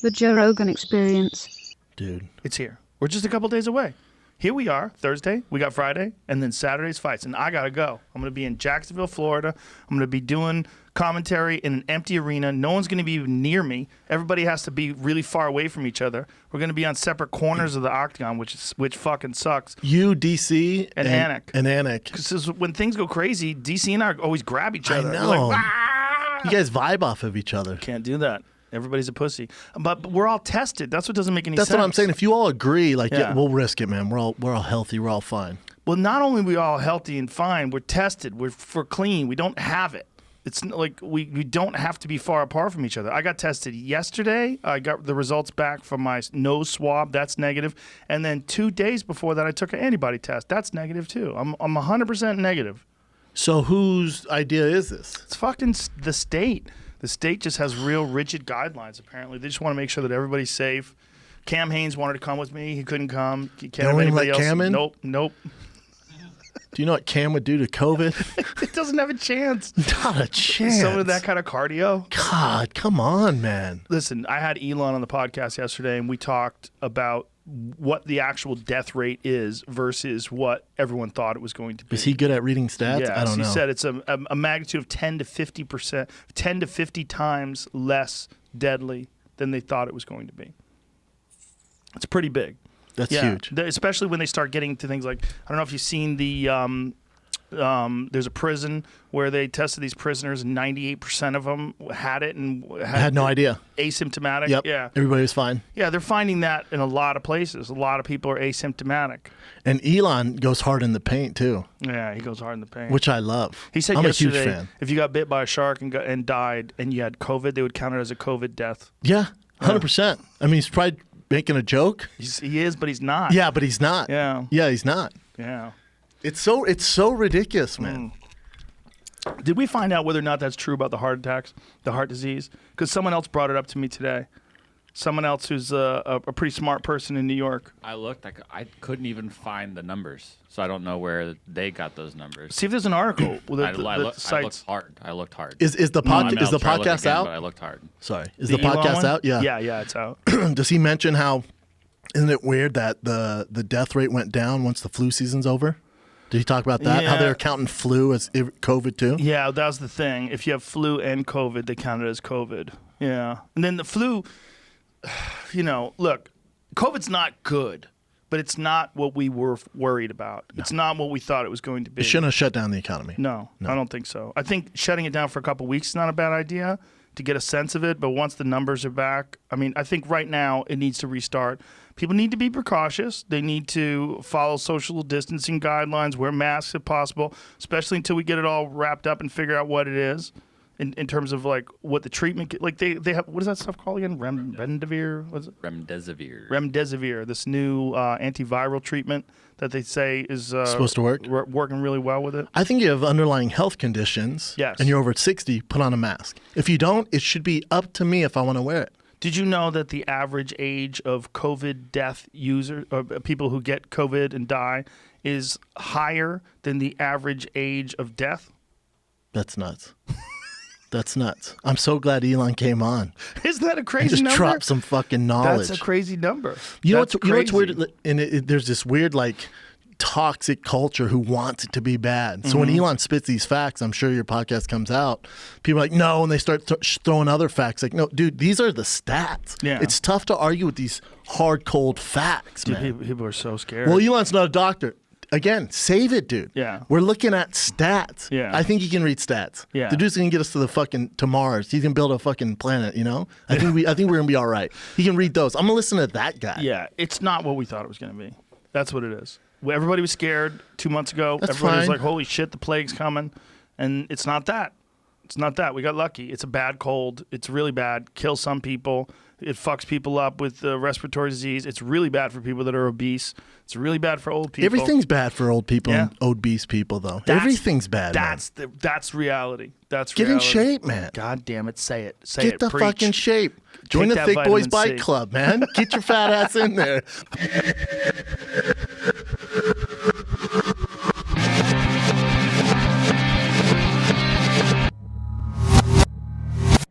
The Joe Rogan Experience. Dude. It's here. We're just a couple days away. Here we are, Thursday. We got Friday, and then Saturday's fights. And I got to go. I'm going to be in Jacksonville, Florida. I'm going to be doing commentary in an empty arena. No one's going to be near me. Everybody has to be really far away from each other. We're going to be on separate corners of the octagon, which fucking sucks. You, DC, and Anik. And Anik. Because when things go crazy, DC and I always grab each other. I know. We're like, "Ah!" You guys vibe off of each other. Can't do that. Everybody's a pussy. But we're all tested. That's what doesn't make any sense. That's what I'm saying. If you all agree, like, yeah, we'll risk it, man. We're all healthy. We're all fine. Well, not only are we all healthy and fine, we're tested. We're clean. We don't have it. It's like we don't have to be far apart from each other. I got tested yesterday. I got the results back from my nose swab. That's negative. And then 2 days before that, I took an antibody test. That's negative too. I'm 100% negative. So whose idea is this? It's fucking the state. The state just has real rigid guidelines, apparently. They just want to make sure that everybody's safe. Cam Haynes wanted to come with me. He couldn't come. He can't have anybody else. Cam in? Nope. Do you know what Cam would do to COVID? It doesn't have a chance. Not a chance. Someone with that kind of cardio. God, come on, man. Listen, I had Elon on the podcast yesterday, and we talked about what the actual death rate is versus what everyone thought it was going to be. Is he good at reading stats? Yes, I don't know. He said it's a magnitude of 10 to 50%, 10 to 50 times less deadly than they thought it was going to be. It's pretty big. That's huge. Especially when they start getting to things like, I don't know if you've seen there's a prison where they tested these prisoners and 98% of them had it and had no idea. Asymptomatic. Yep. Yeah. Everybody was fine. Yeah, they're finding that in a lot of places. A lot of people are asymptomatic. And Elon goes hard in the paint too. Yeah, he goes hard in the paint. Which I love. He said I'm yesterday, a huge fan. if you got bit by a shark and died and you had COVID, they would count it as a COVID death. Yeah, 100%. I mean, he's probably making a joke. He is, but he's not. Yeah, but he's not. Yeah. Yeah, he's not. Yeah. It's so ridiculous, man. Did we find out whether or not that's true about the heart attacks, the heart disease? Because someone else brought it up to me today. Someone else who's a pretty smart person in New York. I looked. I couldn't even find the numbers, so I don't know where they got those numbers. See if there's an article. I looked hard. Is the podcast out? I looked hard. Sorry, is the podcast out? Yeah. Yeah, it's out. Does he mention how? Isn't it weird that the death rate went down once the flu season's over? Did he talk about that? Yeah. How they're counting flu as COVID too? Yeah, that was the thing. If you have flu and COVID, they count it as COVID. Yeah. And then the flu, look, COVID's not good, but it's not what we were worried about. No. It's not what we thought it was going to be. It shouldn't have shut down the economy. No, I don't think so. I think shutting it down for a couple of weeks is not a bad idea to get a sense of it, but once the numbers are back, I think right now it needs to restart. People need to be precautious. They need to follow social distancing guidelines, wear masks if possible, especially until we get it all wrapped up and figure out what it is in terms of like what the treatment, like they have, what is that stuff called again? Remdesivir? What is it? Remdesivir, this new antiviral treatment that they say is supposed to work, working really well with it. I think you have underlying health conditions. Yes. And you're over 60, put on a mask. If you don't, it should be up to me if I want to wear it. Did you know that the average age of COVID death users, or people who get COVID and die, is higher than the average age of death? That's nuts. That's nuts. I'm so glad Elon came on. Isn't that a crazy number? Just dropped some fucking knowledge. That's a crazy number. You know what's weird? And there's this weird, like, toxic culture who wants it to be bad. So when Elon spits these facts, I'm sure your podcast comes out, people are like, no, and they start throwing other facts. Like, no, dude, these are the stats. Yeah. It's tough to argue with these hard, cold facts, man. People are so scared. Well, Elon's not a doctor. Again, save it, dude. Yeah. We're looking at stats. Yeah. I think he can read stats. Yeah. The dude's gonna get us to Mars. He's gonna build a fucking planet, you know? I think we're gonna be all right. He can read those. I'm gonna listen to that guy. Yeah. It's not what we thought it was gonna be. That's what it is. Everybody was scared 2 months ago. That's Everybody was fine. like, holy shit, the plague's coming. And it's not that. It's not that. We got lucky. It's a bad cold. It's really bad. Kills some people. It fucks people up with respiratory disease. It's really bad for people that are obese. It's really bad for old people. Everything's bad for old people and obese people, though. Everything's bad, That's reality. That's Get reality. in shape, man. God damn it. Say it. Get the fucking shape. Join the Thick Boys vitamin Bike C. Club, man. Get your fat ass in there.